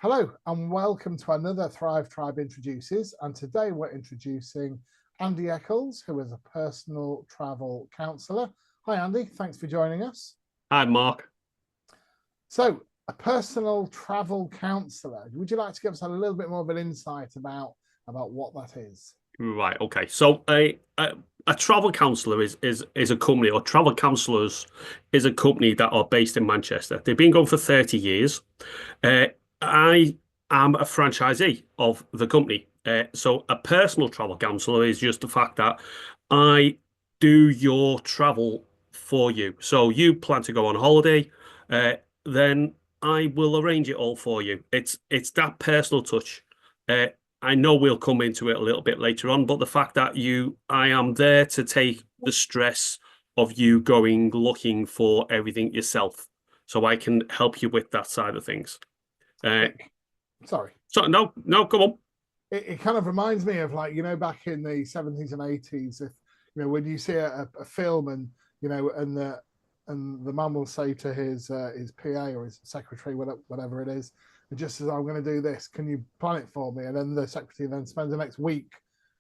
Hello and welcome to another Thrive Tribe Introduces. And today we're introducing Andy Eccles, who is a personal travel counsellor. Hi, Andy. Thanks for joining us. Hi, Mark. So, a personal travel counsellor. Would you like to give us a little bit more of an insight about what that is? Right. Okay. So a travel counsellor is a company, or travel counsellors is a company that are based in Manchester. They've been going for 30 years. Uh, I am a franchisee of the company. So a personal travel counsellor is just the fact that I do your travel for you. So you plan to go on holiday, then I will arrange it all for you. It's that personal touch. Uh, I know we'll come into it a little bit later on, but the fact that I am there to take the stress of you going looking for everything yourself, so I can help you with that side of things. Sorry. So no, come on. It kind of reminds me of back in the 70s and 80s, if when you see a film and the man will say to his PA or his secretary, whatever it is, and just says, I'm going to do this, can you plan it for me? And then the secretary then spends the next week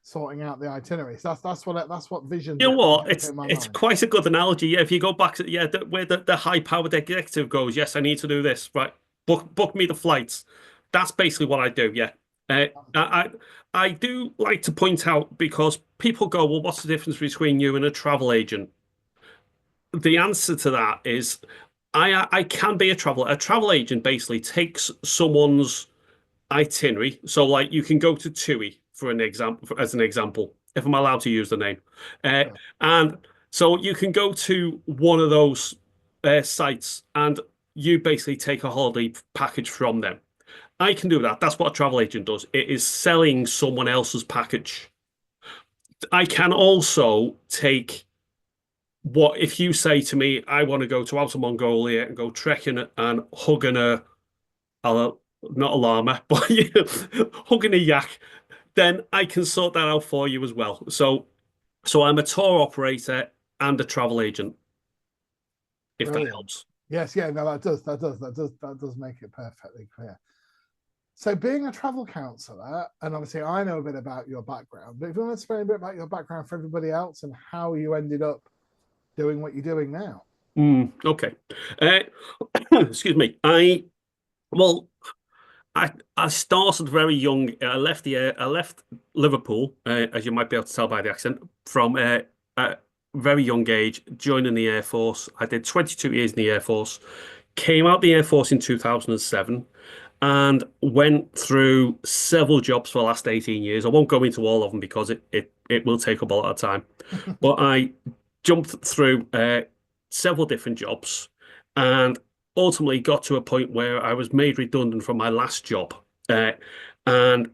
sorting out the itineraries. That's what vision. You know what? It's quite a good analogy. Yeah, if you go back to where the high-powered executive goes, yes, I need to do this. Right, book me the flights. That's basically what I do. Yeah. I do like to point out, because people go, well, what's the difference between you and a travel agent? The answer to that is I can be a traveler. A travel agent basically takes someone's itinerary. So like you can go to TUI for an example, as an example, if I'm allowed to use the name. And so you can go to one of those sites and you basically take a holiday package from them. I can do that. That's what a travel agent does. It is selling someone else's package. I can also take what if you say to me, I want to go to Outer Mongolia and go trekking and hugging not a llama, but hugging a yak, then I can sort that out for you as well. So I'm a tour operator and a travel agent, if Brilliant. that helps. Yes, yeah, no, that does make it perfectly clear. So being a travel counsellor, and obviously I know a bit about your background, but if you want to explain a bit about your background for everybody else and how you ended up doing what you're doing now. Okay. Excuse me. Well, I started very young. I left Liverpool, as you might be able to tell by the accent, from a very young age, joining the Air Force. I did 22 years in the Air Force, came out the Air Force in 2007, and went through several jobs for the last 18 years. I won't go into all of them because it will take up a lot of time. But I jumped through several different jobs and ultimately got to a point where I was made redundant from my last job. And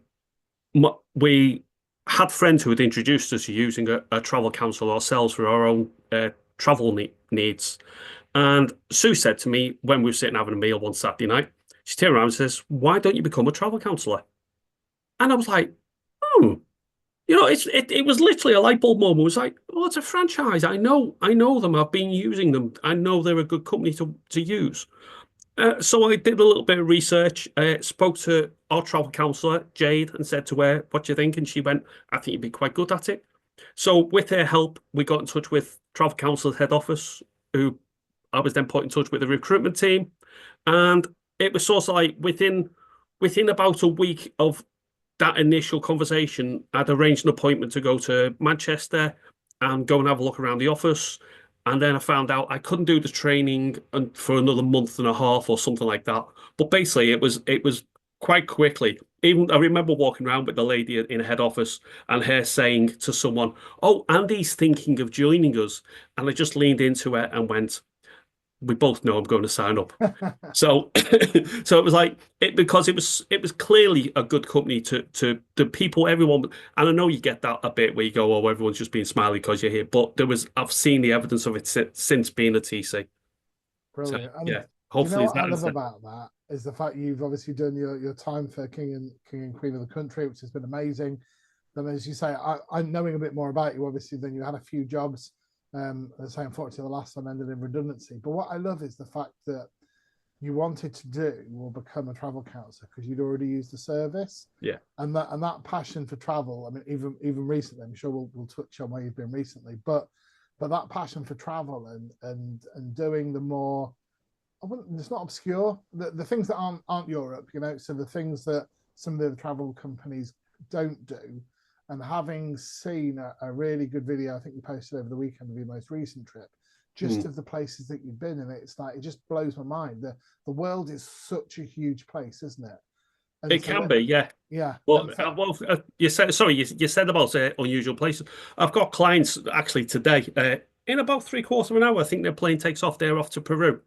we had friends who had introduced us to using a travel counsellor ourselves for our own travel needs. And Sue said to me when we were sitting having a meal one Saturday night, she turned around and says, "Why don't you become a travel counsellor?" And I was like, "Oh, it was literally a light bulb moment. It was like, oh, it's a franchise. I know them. I've been using them. I know they're a good company to use." So I did a little bit of research, spoke to our travel counsellor, Jade, and said to her, "What do you think?" And she went, "I think you'd be quite good at it." So with her help, we got in touch with travel counselor's head office, who I was then put in touch with the recruitment team. And it was sort of like within about a week of that initial conversation, I'd arranged an appointment to go to Manchester and go and have a look around the office. And then I found out I couldn't do the training for another month and a half or something like that. But basically, it was quite quickly. Even I remember walking around with the lady in head office and her saying to someone, "Oh, Andy's thinking of joining us." And I just leaned into it and went, "We both know I'm going to sign up." So, so it was like because it was clearly a good company to the people, everyone. And I know you get that a bit where you go, "Oh, everyone's just being smiley because you're here." But I've seen the evidence of it since being a TC. Brilliant. So, yeah, You know hopefully what I love about that is the fact you've obviously done your time for King and Queen of the country, which has been amazing. Then, as you say, I'm knowing a bit more about you, obviously, then you had a few jobs. As I say, unfortunately, the last one ended in redundancy. But what I love is the fact that you wanted to do or become a travel counselor because you'd already used the service. Yeah. And that passion for travel, I mean, even recently, I'm sure we'll touch on where you've been recently, but that passion for travel and doing the more, it's not obscure, the things that aren't Europe, so the things that some of the travel companies don't do. And having seen a really good video, I think you posted over the weekend of your most recent trip, just of the places that you've been in, it's like, it just blows my mind. The world is such a huge place, isn't it? And It can be, yeah. yeah. Well, you said, sorry, you said about unusual places. I've got clients actually today. In about 3/4 of an hour, I think their plane takes off. They're off to Peru,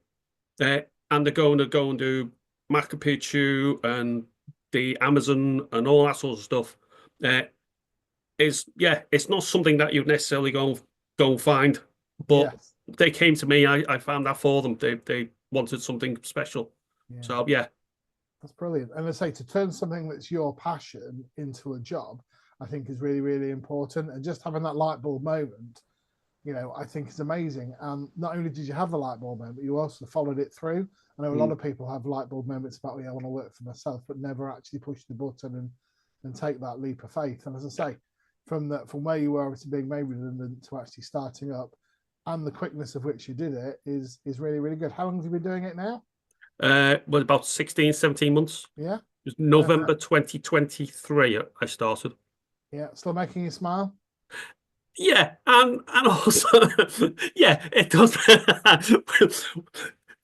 and they're going to go and do Machu Picchu and the Amazon and all that sort of stuff. It's not something that you'd necessarily go and find, but yes. they came to me. I found that for them. They wanted something special. Yeah. So yeah. That's brilliant. And I say, to turn something that's your passion into a job, I think is really, really important. And just having that light bulb moment, I think is amazing. And not only did you have the light bulb moment, but you also followed it through. I know a lot of people have light bulb moments about, I want to work for myself, but never actually push the button and take that leap of faith. And as I say, from where you were obviously being made redundant to actually starting up, and the quickness of which you did it is really, really good. How long have you been doing it now? Was about 16, 17 months. Yeah. It was November 2023 I started. Yeah. Still making you smile? Yeah, and also yeah, it does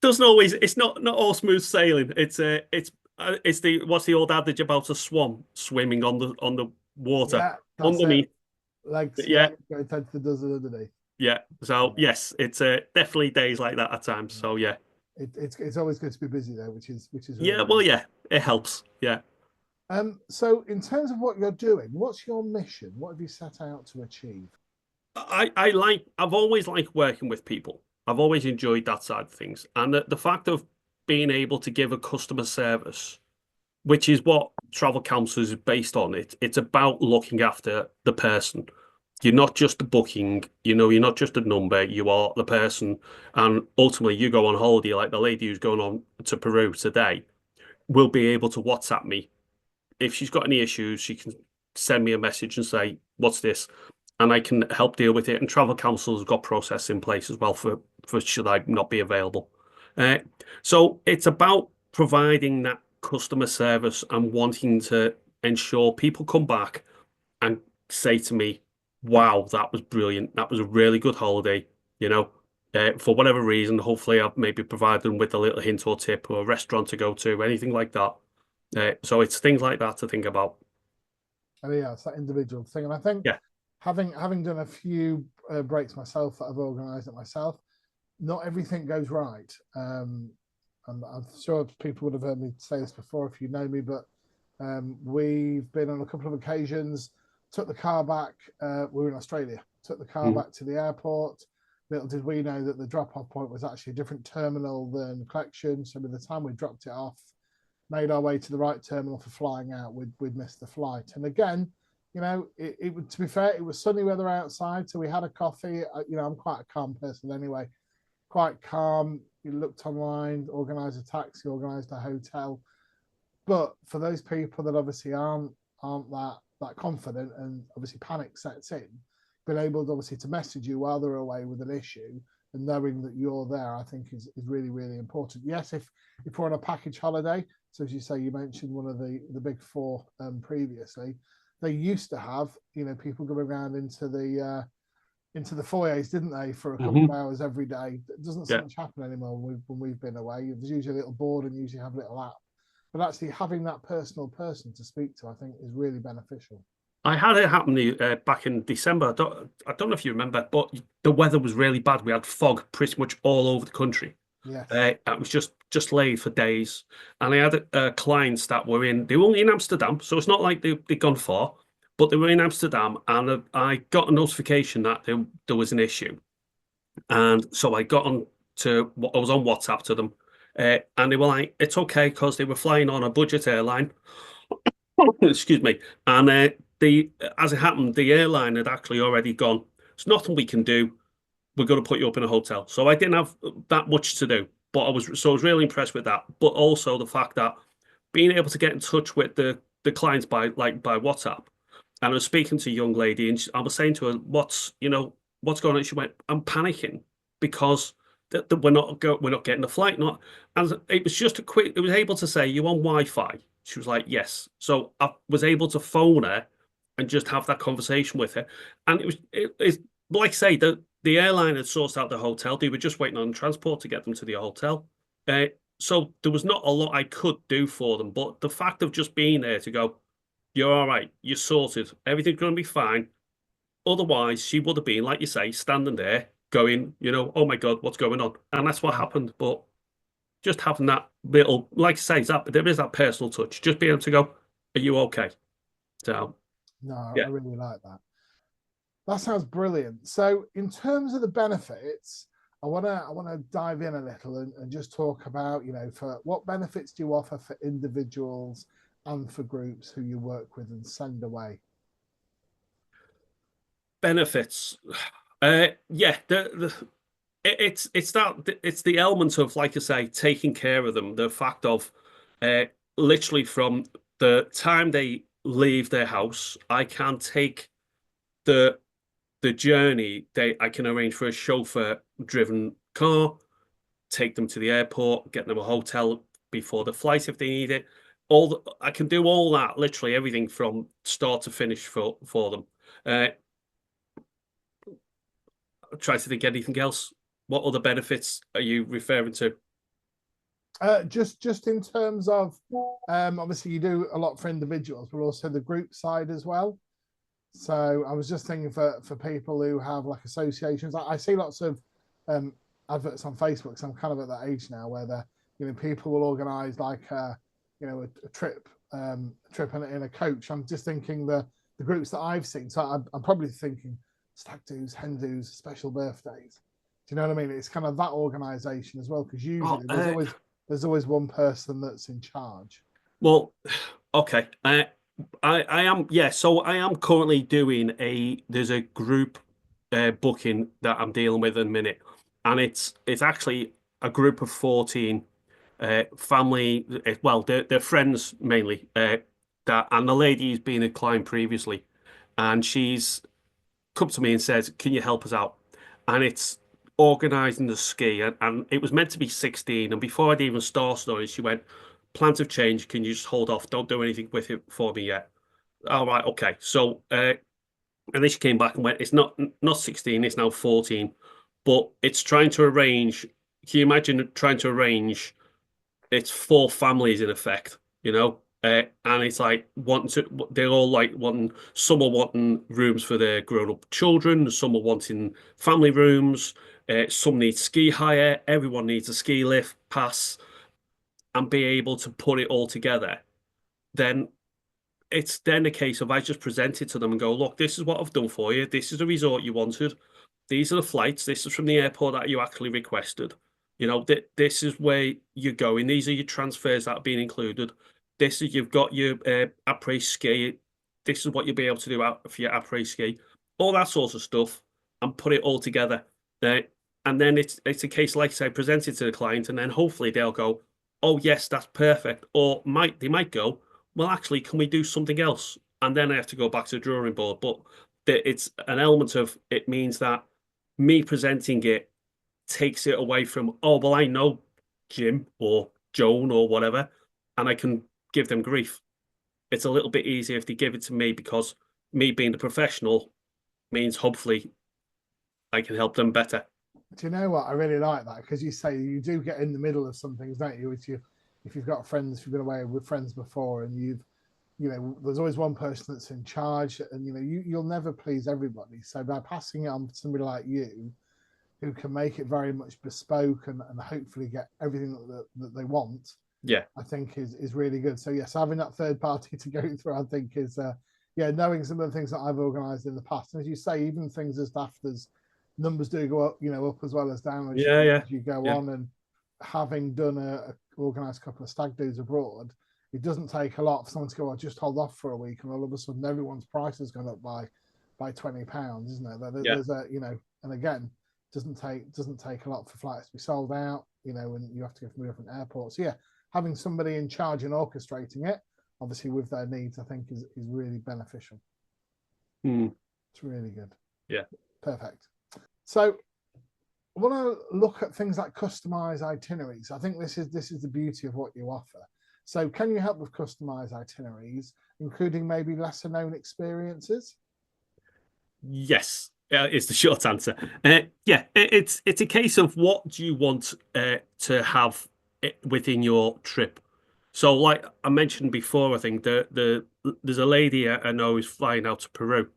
doesn't always, it's not all smooth sailing. It's the what's the old adage about a swan swimming on the water Yeah, that's underneath. it. Legs, Yeah, go 10 to the dozen underneath. yeah. So yes, it's definitely days like that at times. So yeah. It's always good to be busy though, which is really Yeah, well, nice. yeah, it helps. Yeah. So in terms of what you're doing, what's your mission? What have you set out to achieve? I've always liked working with people. I've always enjoyed that side of things. And the fact of being able to give a customer service, which is what travel counselors is based on, it's about looking after the person. You're not just a booking, you're not just a number, you are the person. And ultimately you go on holiday, like the lady who's going on to Peru today, will be able to WhatsApp me. If she's got any issues, she can send me a message and say, what's this? And I can help deal with it. And travel council's got process in place as well for should I not be available. Uh, so it's about providing that customer service and wanting to ensure people come back and say to me, wow, that was brilliant. That was a really good holiday. For whatever reason, hopefully I've maybe provided them with a little hint or tip or a restaurant to go to, anything like that. So it's things like that to think about. And yeah, it's that individual thing. And I think Yeah. having done a few breaks myself that I've organised it myself, not everything goes right. And I'm sure people would have heard me say this before if you know me, but we've been on a couple of occasions, took the car back. We were in Australia, took the car back to the airport. Little did we know that the drop-off point was actually a different terminal than collection. So by the time we dropped it off, made our way to the right terminal for flying out, we'd missed the flight. And again, to be fair, it was sunny weather outside, so we had a coffee. I'm quite a calm person anyway, quite calm. You looked online, organised a taxi, organised a hotel. But for those people that obviously aren't that confident, and obviously panic sets in, being able to obviously to message you while they're away with an issue and knowing that you're there, I think is really, really important. Yes, if we're on a package holiday, so as you say, you mentioned one of the big four previously, they used to have people going around into the foyers, didn't they, for a couple of hours every day. It doesn't so much happen anymore when we've been away. There's usually a little board and usually have a little app, but actually having that personal person to speak to, I think, is really beneficial. I had it happen back in December. I don't know if you remember, but the weather was really bad. We had fog pretty much all over the country. Yes. It was just laid for days. And I had clients that they were only in Amsterdam, so it's not like they'd gone far, but they were in Amsterdam, and I got a notification that there was an issue. And so I was on WhatsApp to them, and they were like, it's okay, because they were flying on a budget airline. Excuse me. And as it happened, the airline had actually already gone, there's nothing we can do. We're going to put you up in a hotel. So I didn't have that much to do. But I was really impressed with that. But also the fact that being able to get in touch with the clients by WhatsApp. And I was speaking to a young lady, and I was saying to her, what's going on?" She went, "I'm panicking because we're not getting the flight." Not, and it was just a quick. It was able to say, "You on Wi-Fi?" She was like, "Yes." So I was able to phone her and just have that conversation with her. And it's like I say, the airline had sourced out the hotel. They were just waiting on transport to get them to the hotel. So there was not a lot I could do for them, but the fact of just being there to go, "You're all right, you're sorted, everything's going to be fine." Otherwise, she would have been, like you say, standing there going, "Oh my God, what's going on?" And that's what happened. But just having that little, like I say, there is that personal touch, just being able to go, "Are you okay?" So, No, I yeah. really like that. That sounds brilliant. So, in terms of the benefits, I wanna dive in a little and just talk about, for what benefits do you offer for individuals and for groups who you work with and send away? Benefits. Yeah, it's the element of, like I say, taking care of them. The fact of uh, literally from the time they leave their house, I can take the journey. I can arrange for a chauffeur-driven car, take them to the airport, get them a hotel before the flight if they need it. I can do all that, literally everything from start to finish for them. Uh, Try to think anything else. What other benefits are you referring to? Just in terms of, obviously you do a lot for individuals, but also the group side as well. So I was just thinking for people who have like associations. I see lots of adverts on Facebook. So I'm kind of at that age now where people will organise like a trip, in a coach. I'm just thinking the groups that I've seen. So I'm probably thinking stag do's, hen do's, special birthdays. Do you know what I mean? It's kind of that organisation as well, because Oh, usually there's always one person that's in charge. well, okay. I am, yeah. So I am currently doing there's a group booking that I'm dealing with in a minute, and it's actually a group of 14 family. Well, they're friends mainly. And the lady's been a client previously, and she's come to me and said, "Can you help us out?" And it's organising the ski, and it was meant to be 16. And before I'd even started on it, she went, "Plans have changed. Can you just hold off? Don't do anything with it for me yet." All right, okay. So, and then she came back and went, "It's not 16. It's now 14." But it's trying to arrange. Can you imagine trying to arrange? It's four families in effect, and it's like they're all like wanting, some are wanting rooms for their grown-up children, some are wanting family rooms, some need ski hire, everyone needs a ski lift pass, and be able to put it all together. Then it's then a case of I just present it to them and go, "Look, this is what I've done for you. This is the resort you wanted. These are the flights. This is from the airport that you actually requested. This is where you're going. These are your transfers that are being included. You've got your après ski. This is what you'll be able to do out for your après ski. All that sort of stuff, and put it all together. Uh, and then it's a case, like I say, present it to the client, and then hopefully they'll go, 'Oh yes, that's perfect.' Or they might go, 'Well, actually, can we do something else?' And then I have to go back to the drawing board. But it's an element of it means that me presenting it takes it away from, 'Oh, well, I know Jim or Joan or whatever, and I can give them grief.' It's a little bit easier if they give it to me, because me being the professional means hopefully I can help them better. Do you know what? I really like that, because you say you do get in the middle of some things, don't you? If you've got friends, if you've been away with friends before, and there's always one person that's in charge, and you'll never please everybody. So by passing it on to somebody like you, who can make it very much bespoke and hopefully get everything that they want, Yeah, I think is really good. So yes, having that third party to go through, I think is knowing some of the things that I've organised in the past, and as you say, even things as daft as numbers do go up, up as well as down as yeah, yeah, you go yeah, on. And having done a organised couple of stag do's abroad, it doesn't take a lot for someone to go, "I'll just hold off for a week," and all of a sudden everyone's price has gone up by £20, isn't it? yeah, There's and again, Doesn't take a lot for flights to be sold out, and you have to go from different airports. So yeah, having somebody in charge and orchestrating it, obviously with their needs, I think is really beneficial. It's really good. Yeah. Perfect. So I want to look at things like customized itineraries. I think this is the beauty of what you offer. So can you help with customized itineraries, including maybe lesser known experiences? Yes, is the short answer. Yeah, it's a case of what do you want to have within your trip. So, like I mentioned before, I think there's a lady I know who's flying out to Peru.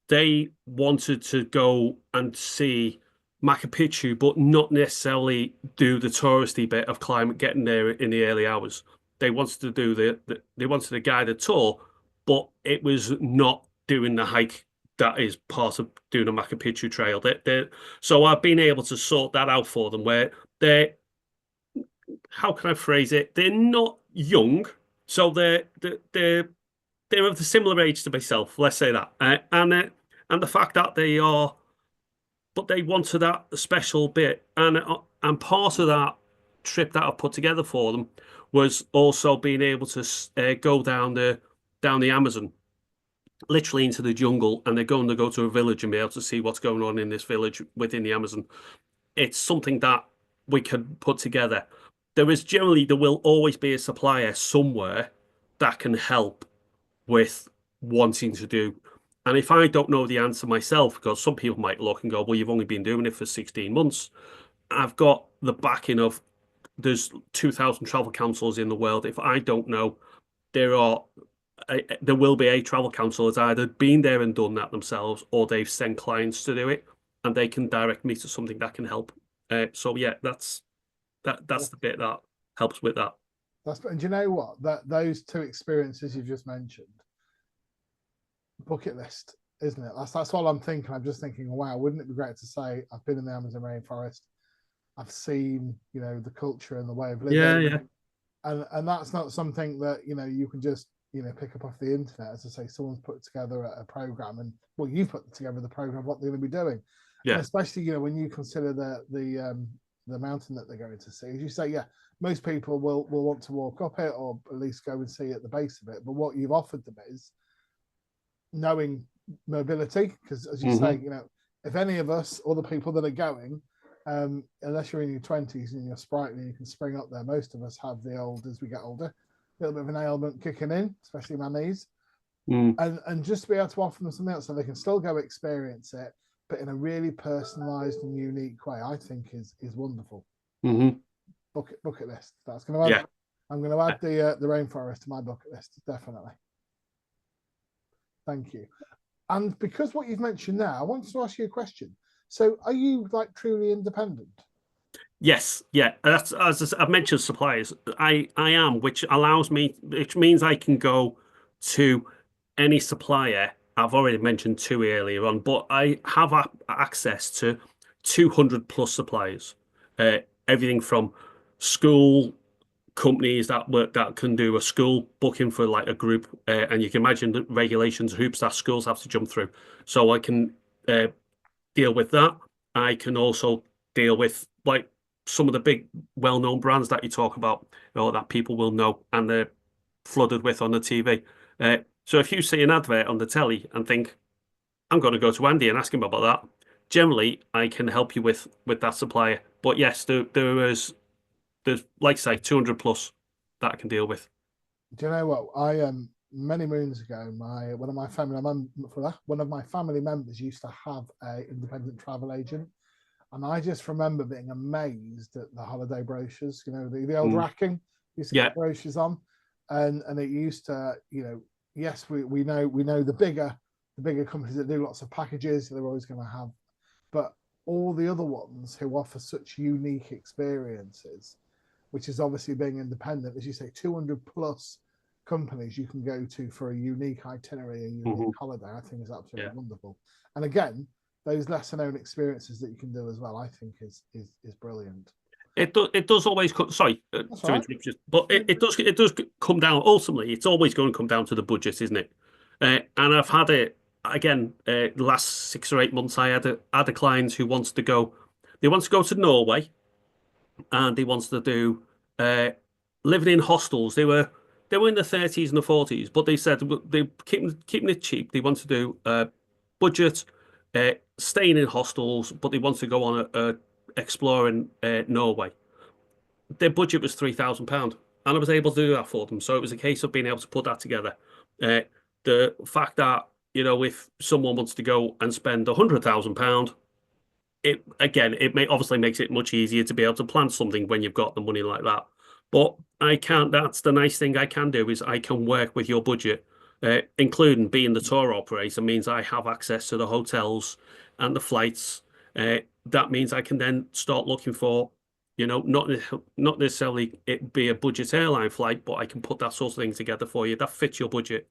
They wanted to go and see Machu Picchu, but not necessarily do the touristy bit of climate, getting there in the early hours. They wanted to do they wanted a guided tour, but it was not doing the hike that is part of doing a Machu Picchu trail. So I've been able to sort that out for them where how can I phrase it? They're not young, so they're of the similar age to myself. Let's say that, and the fact that they are, but they wanted that special bit, and part of that trip that I put together for them was also being able to go down the Amazon, literally into the jungle, and they're going to go to a village and be able to see what's going on in this village within the Amazon. It's something that we can put together. There will always be a supplier somewhere that can help with wanting to do. And if I don't know the answer myself, because some people might look and go, well, you've only been doing it for 16 months. I've got the backing of there's 2,000 travel counsellors in the world. If I don't know, there will be a travel counsellor that's either been there and done that themselves, or they've sent clients to do it, and they can direct me to something that can help. So yeah, that's the bit that helps with that. And do you know what? Those two experiences you've just mentioned, bucket list, isn't it? That's what I'm thinking. I'm just thinking, wow, wouldn't it be great to say I've been in the Amazon rainforest, I've seen, the culture and the way of living. Yeah. And that's not something that, you can just, pick up off the internet. As I say, someone's put together a program, and well, you've put together the program of what they're going to be doing. Yeah. And especially, when you consider the mountain that they're going to see, as you say, yeah, most people will want to walk up it or at least go and see at the base of it. But what you've offered them is knowing mobility, because as you say, if any of us or the people that are going, unless you're in your 20s and you're sprightly, you can spring up there. Most of us have the old, as we get older, a little bit of an ailment kicking in, especially my knees. And just to be able to offer them something else so they can still go experience it, but in a really personalized and unique way, I think is wonderful. Bucket list. That's going to add. I'm going to add the rainforest to my bucket list, definitely. Thank you. And because what you've mentioned now, I wanted to ask you a question. So, are you like truly independent? Yes, yeah. That's as I've mentioned, suppliers. I am, which means I can go to any supplier. I've already mentioned two earlier on, but I have access to 200 plus suppliers. Everything from school companies that can do a school booking for like a group, and you can imagine the regulations, hoops that schools have to jump through. So I can deal with that. I can also deal with like some of the big well-known brands that you talk about, that people will know and they're flooded with on the TV. So if you see an advert on the telly and think, I'm going to go to Andy and ask him about that, generally I can help you with that supplier. But yes, there's like I say 200 plus that I can deal with. Do you know what? I many moons ago, one of my family members used to have an independent travel agent, and I just remember being amazed at the holiday brochures. The old racking used to get brochures on, and it used to, yes, we know the bigger companies that do lots of packages, they're always going to have, but all the other ones who offer such unique experiences, which is obviously being independent, as you say, 200 plus companies you can go to for a unique itinerary, a unique holiday, I think is absolutely wonderful. And again, those lesser known experiences that you can do as well, I think is brilliant. It does always come. Sorry to interrupt you, but it does come down. Ultimately, it's always going to come down to the budget, isn't it? And I've had it again, the last 6 or 8 months, I had a client who wants to go. They want to go to Norway, and they wanted to do uh, living in hostels. They were in the 30s and the 40s, but they said they keeping it cheap. They want to do budget, staying in hostels, but they want to go on a exploring Norway. Their budget was £3,000, and I was able to do that for them. So it was a case of being able to put that together. Uh, the fact that, if someone wants to go and spend £100,000, it obviously makes it much easier to be able to plan something when you've got the money like that. But I can't. That's the nice thing I can do, is I can work with your budget, including being the tour operator means I have access to the hotels and the flights. That means I can then start looking for, not necessarily it be a budget airline flight, but I can put that sort of thing together for you that fits your budget.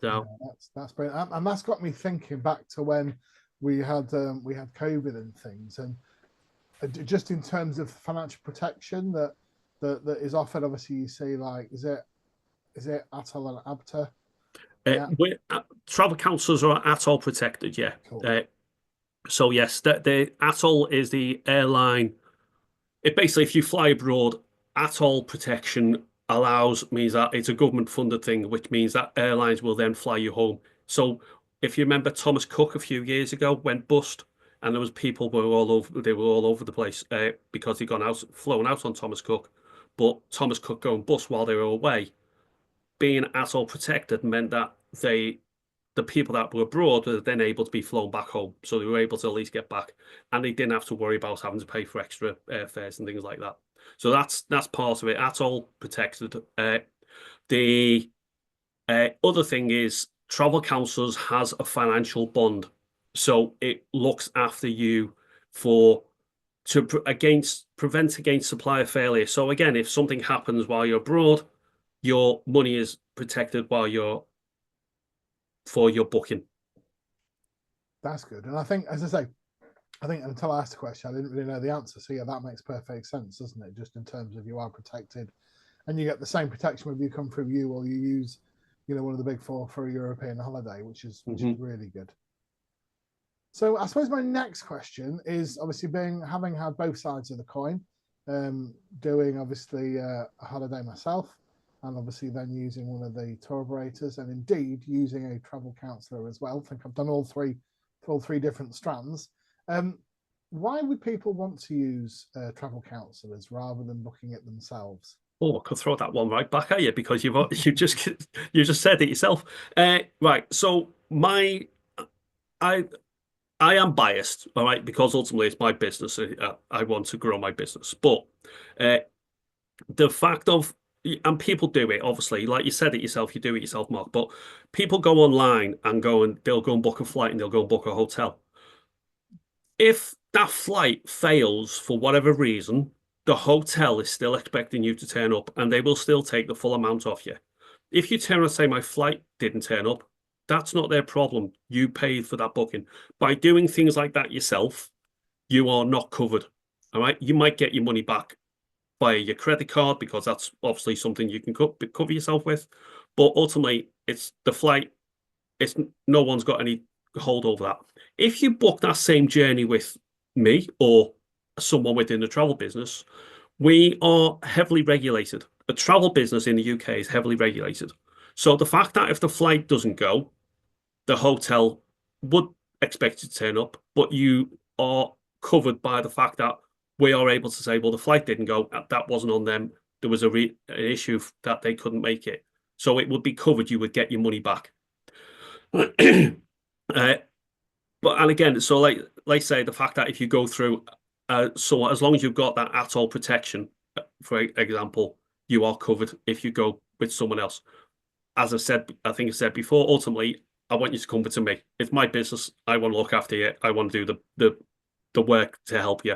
Yeah, So that's brilliant, and that's got me thinking back to when we had COVID and things, and just in terms of financial protection that is offered. Obviously, you see, like, is it Atoll and Abta? Yeah, travel counsellors are atoll protected, yeah. cool. So yes, the atoll is the airline. It basically, if you fly abroad, atoll protection means that it's a government funded thing, which means that airlines will then fly you home. So if you remember, Thomas Cook a few years ago went bust, and there was people were all over. They were all over the place because he'd flown out on Thomas Cook. But Thomas Cook going bust while they were away, being atoll protected meant that the people that were abroad were then able to be flown back home. So they were able to at least get back, and they didn't have to worry about having to pay for extra airfares and things like that. So that's part of it. Atoll protected. The other thing is travel counsellors has a financial bond, so it looks after you prevent against supplier failure. So again, if something happens while you're abroad, your money is protected for your booking. That's good. And I think, as I say, until I asked the question, I didn't really know the answer. So yeah, that makes perfect sense, doesn't it? Just in terms of you are protected, and you get the same protection whether you come through you or you use, one of the big four for a European holiday, which is really good. So I suppose my next question is, obviously, having had both sides of the coin, doing obviously a holiday myself, and obviously then using one of the tour operators, and indeed using a travel counsellor as well. I think I've done all three different strands. Why would people want to use travel counsellors rather than booking it themselves? Oh, I could throw that one right back at you because you just said it yourself. Right. So I am biased, all right, because ultimately it's my business. I want to grow my business, but the fact of, and people do it, obviously, like you said it yourself, you do it yourself, Mark. But people go online and they'll go and book a flight and they'll go and book a hotel. If that flight fails for whatever reason, the hotel is still expecting you to turn up, and they will still take the full amount off you. If you turn and say my flight didn't turn up, that's not their problem. You paid for that booking. By doing things like that yourself, you are not covered. All right. You might get your money back via your credit card because that's obviously something you can cover yourself with. But ultimately, it's the flight. It's no one's got any hold over that. If you book that same journey with me or someone within the travel business, we are heavily regulated. The travel business in the UK is heavily regulated. So the fact that if the flight doesn't go, the hotel would expect you to turn up, but you are covered by the fact that we are able to say, well, the flight didn't go. That wasn't on them. There was an issue that they couldn't make it. So it would be covered. You would get your money back. And again, so like say the fact that if you go through, so as long as you've got that atoll protection, for example, you are covered if you go with someone else. As I think I said before, ultimately, I want you to come to me. It's my business. I want to look after you. I want to do the work to help you.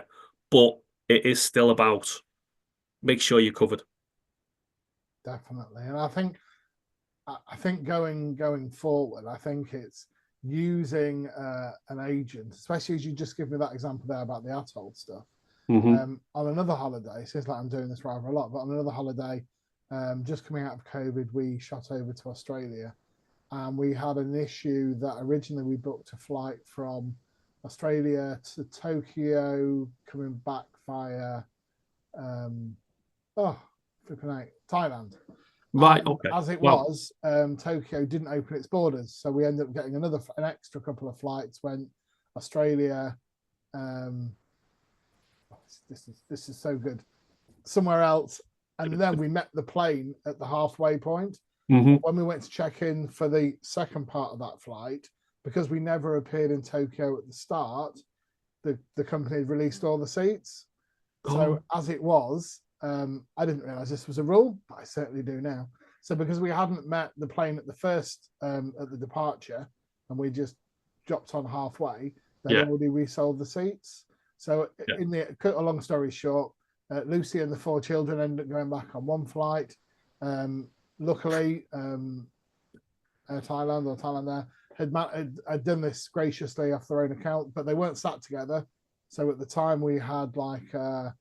But it is still about make sure you're covered. Definitely. And I think going forward, I think it's using an agent, especially as you just give me that example there about the atoll stuff. On another holiday, it seems like I'm doing this rather a lot, but on another holiday, just coming out of COVID, we shot over to Australia, and we had an issue that originally we booked a flight from Australia to Tokyo, coming back via flipping out, Thailand. Right. And Okay. as it Well, was, Tokyo didn't open its borders, so we ended up getting an extra couple of flights. Went Australia. This is so good. Somewhere else, and then we met the plane at the halfway point. mhm. When we went to check in for the second part of that flight, because we never appeared in Tokyo at the start, the company had released all the seats. So as it was, I didn't realize this was a rule, but I certainly do now. So because we hadn't met the plane at the first at the departure, and we just dropped on halfway, they'd Yeah. already resold the seats. So Yeah. in the cut a long story short, Lucy and the 4 children ended up going back on one flight. Luckily, Thailand Air had done this graciously off their own account, but they weren't sat together. So at the time we had like a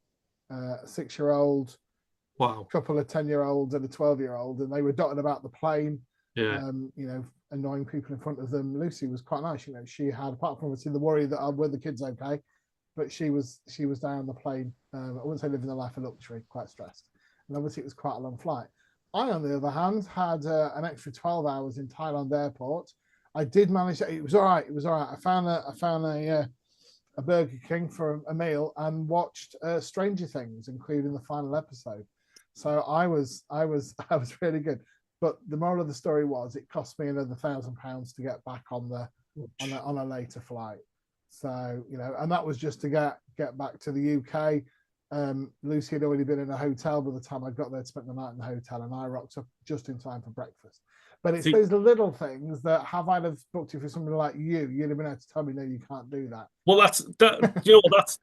6-year-old, Wow. couple of 10-year-olds and a 12-year-old, and they were dotted about the plane. Yeah. Annoying people in front of them. Lucy was quite nice. She had, apart from obviously the worry that were the kids okay, but she was down on the plane. I wouldn't say living the life of luxury, quite stressed. And obviously it was quite a long flight. I, on the other hand, had an extra 12 hours in Thailand airport. I did manage. It was all right. It was all right. I found a Burger King for a meal and watched Stranger Things, including the final episode. So I was really good. But the moral of the story was it cost me another £1,000 to get back on a later flight. So and that was just to get back to the UK. Lucy had already been in a hotel by the time I got there to spend the night in the hotel, and I rocked up just in time for breakfast. But it's those little things that have I have booked you for somebody like you'd have been able to tell me, no, you can't do that. Well, that's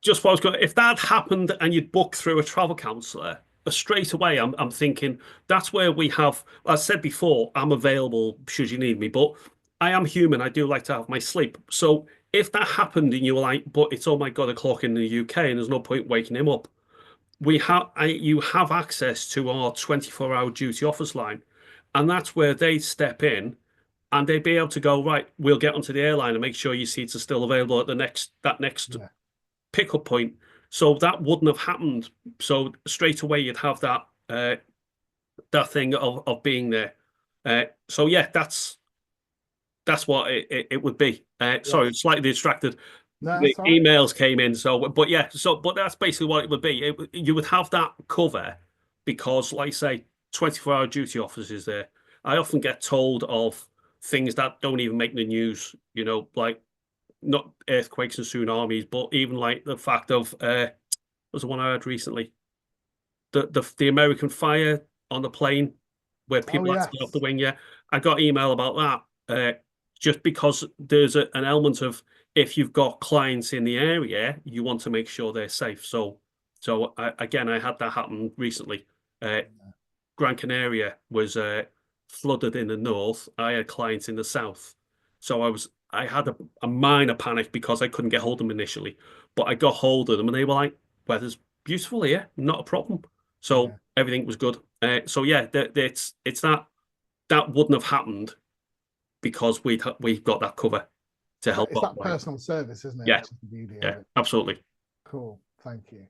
just what I was going. If that happened and you'd book through a travel counsellor, straight away, I'm thinking that's where we have. As I said before, I'm available should you need me, but I am human. I do like to have my sleep. So if that happened and you were like, but it's oh my God o'clock in the UK and there's no point waking him up, you have access to our 24-hour duty office line, and that's where they step in and they'd be able to go, right, we'll get onto the airline and make sure your seats are still available at that next pickup point. So that wouldn't have happened. So straight away you'd have that thing of being there. So yeah, that's what it would be. Sorry, slightly distracted. No, The that's all right. emails came in, but that's basically what it would be. You would have that cover because, like I say, 24-hour duty officers there. I often get told of things that don't even make the news, like not earthquakes and tsunamis, but even like the fact of was the one I heard recently, the American fire on the plane where people had to get off the wing. Yeah, I got email about that just because there's an element of if you've got clients in the area, you want to make sure they're safe. So I had that happen recently. Gran Canaria was flooded in the north. I had clients in the south, so I had a minor panic because I couldn't get hold of them initially, but I got hold of them and they were like, "Weather's beautiful here, not a problem." So everything was good. So yeah, it's that wouldn't have happened because we've got that cover to help. It's that personal service, isn't it? Yeah, yeah, absolutely. Cool, thank you.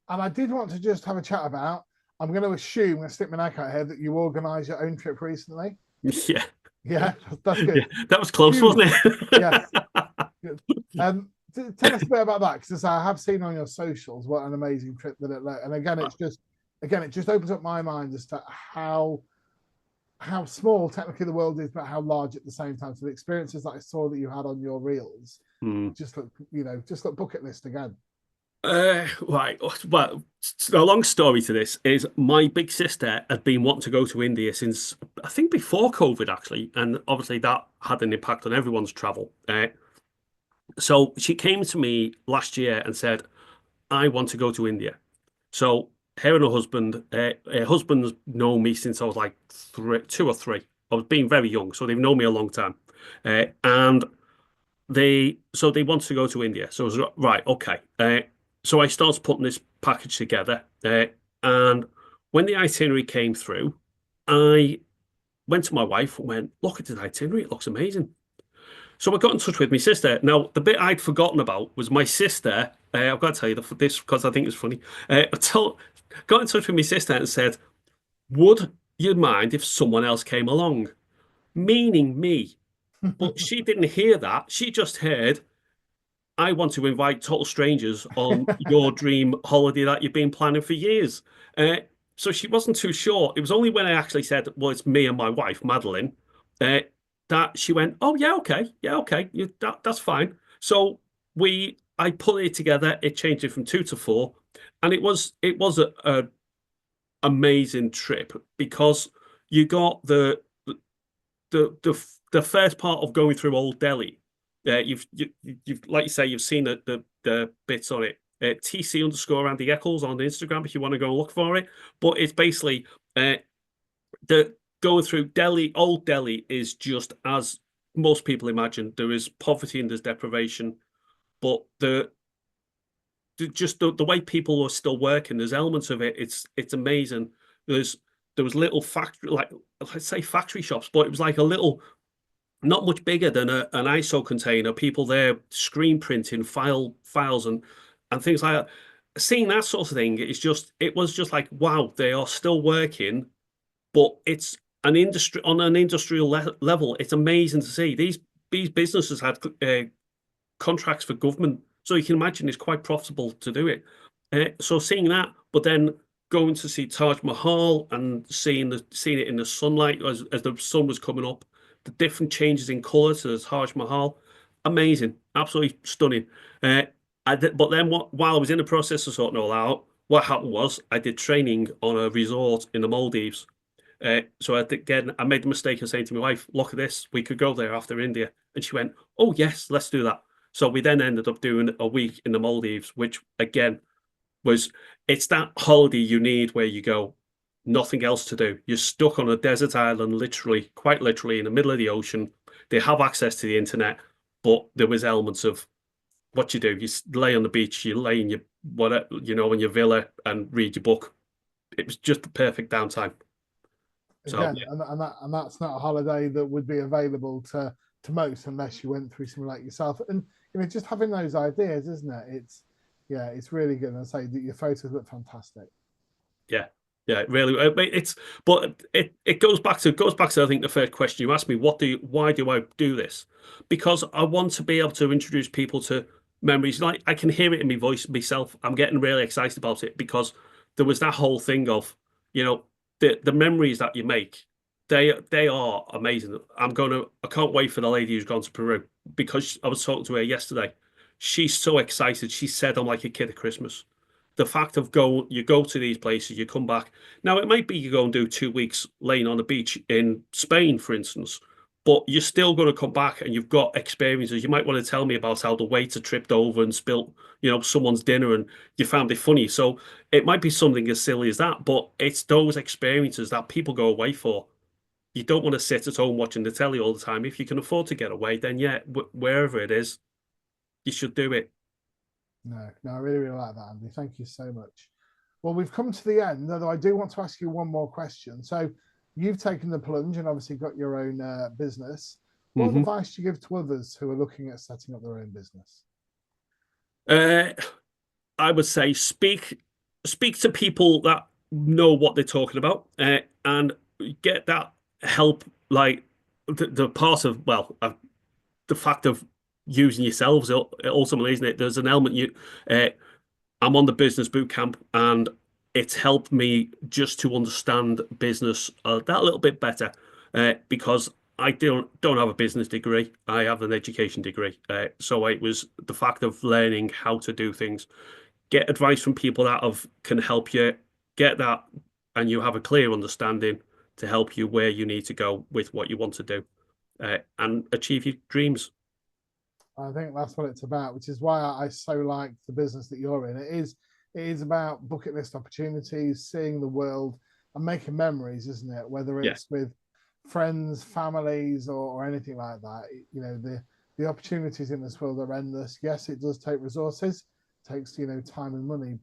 And I did want to just have a chat about. I'm going to stick my neck out here that you organised your own trip recently. Yeah. Yeah, that's good. Yeah, that was close, wasn't it? Yes. Good. Tell us a bit about that, because I have seen on your socials what an amazing trip that it looked. And it just opens up my mind as to how small technically the world is, but how large at the same time. So the experiences that I saw that you had on your reels just look bucket list again. Right. Well, a long story to this is my big sister had been wanting to go to India since I think before COVID actually, and obviously that had an impact on everyone's travel. So she came to me last year and said, "I want to go to India." So her and her husband's known me since I was like 2 or 3. I was being very young, so they've known me a long time, and they wanted to go to India. So I was right, okay. So I started putting this package together, and when the itinerary came through, I went to my wife and went, look at the itinerary, it looks amazing. So I got in touch with my sister. Now, the bit I'd forgotten about was my sister. I've got to tell you this because I think it's funny. Got in touch with my sister and said, would you mind if someone else came along? Meaning me. But she didn't hear that. She just heard, I want to invite total strangers on your dream holiday that you've been planning for years. Uh, so she wasn't too sure. It was only when I actually said, well, it's me and my wife, Madeline, uh, that she went, oh, yeah, okay, that's fine. So I put it together. It changed it from 2 to 4, and it was a amazing trip because you got the first part of going through Old Delhi. You've like you say, you've seen the bits on it. TC underscore Andy Eccles on Instagram if you want to go and look for it. But it's basically the going through Delhi. Old Delhi is just as most people imagine. There is poverty and there's deprivation, but the way people are still working, there's elements of it. It's amazing. There was little factory, like let's say factory shops, but it was like a little, not much bigger than an ISO container. People there screen printing files and things like that. Seeing that sort of thing, it was just like, wow, they are still working, but it's an industry on an industrial level. It's amazing to see these businesses had contracts for government, so you can imagine it's quite profitable to do it. So seeing that, but then going to see Taj Mahal and seeing it in the sunlight as the sun was coming up, the different changes in colour to the Taj Mahal, amazing, absolutely stunning. But then while I was in the process of sorting it all out, what happened was I did training on a resort in the Maldives. So again, I made the mistake of saying to my wife, look at this, we could go there after India. And she went, oh, yes, let's do that. So we then ended up doing a week in the Maldives, which again it's that holiday you need where you go, nothing else to do. You're stuck on a desert island, literally, quite literally in the middle of the ocean. They have access to the internet, but there was elements of what you do. You lay on the beach, you lay in your whatever, in your villa and read your book. It was just the perfect downtime. So Again, and that's not a holiday that would be available to most unless you went through something like yourself. And just having those ideas, isn't it? It's really good. And I say that your photos look fantastic. yeah, yeah, really. But it goes back to I think the first question you asked me. Why do I do this? Because I want to be able to introduce people to memories. Like I can hear it in my voice myself. I'm getting really excited about it because there was that whole thing of, the memories that you make. They are amazing. I can't wait for the lady who's gone to Peru because I was talking to her yesterday. She's so excited. She said I'm like a kid at Christmas. The fact of you go to these places, you come back. Now it might be you go and do 2 weeks laying on the beach in Spain, for instance, but you're still going to come back and you've got experiences. You might want to tell me about how the waiter tripped over and spilt, someone's dinner and you found it funny. So it might be something as silly as that, but it's those experiences that people go away for. You don't want to sit at home watching the telly all the time. If you can afford to get away, then yeah, wherever it is, you should do it. No, I really, really like that, Andy. Thank you so much. Well, we've come to the end, although I do want to ask you one more question. So, you've taken the plunge and obviously got your own business. What Hmm. advice do you give to others who are looking at setting up their own business? Uh, I would say speak to people that know what they're talking about, and get that help. Like the part of the fact of using yourselves ultimately, isn't it? There's an element I'm on the business boot camp, and it's helped me just to understand business that little bit better, because I don't have a business degree. I have an education degree. So it was the fact of learning how to do things, get advice from people that can help you get that, and you have a clear understanding to help you where you need to go with what you want to do, and achieve your dreams. I think that's what it's about, which is why I so like the business that you're in. It is about bucket list opportunities, seeing the world and making memories, isn't it? Whether Yeah, it's with friends, families, or anything like that. The opportunities in this world are endless. Yes, it does take resources, takes time and money,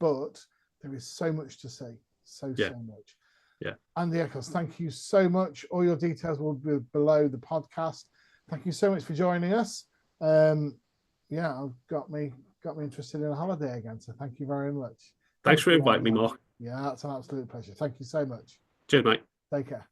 but there is so much to see, so yeah. much. Yeah. Andy Eccles, thank you so much. All your details will be below the podcast. Thank you so much for joining us. Yeah, got me interested in a holiday again. So thank you very much. Thanks for inviting me, Mark. Yeah, it's an absolute pleasure. Thank you so much. Cheers, mate. Take care.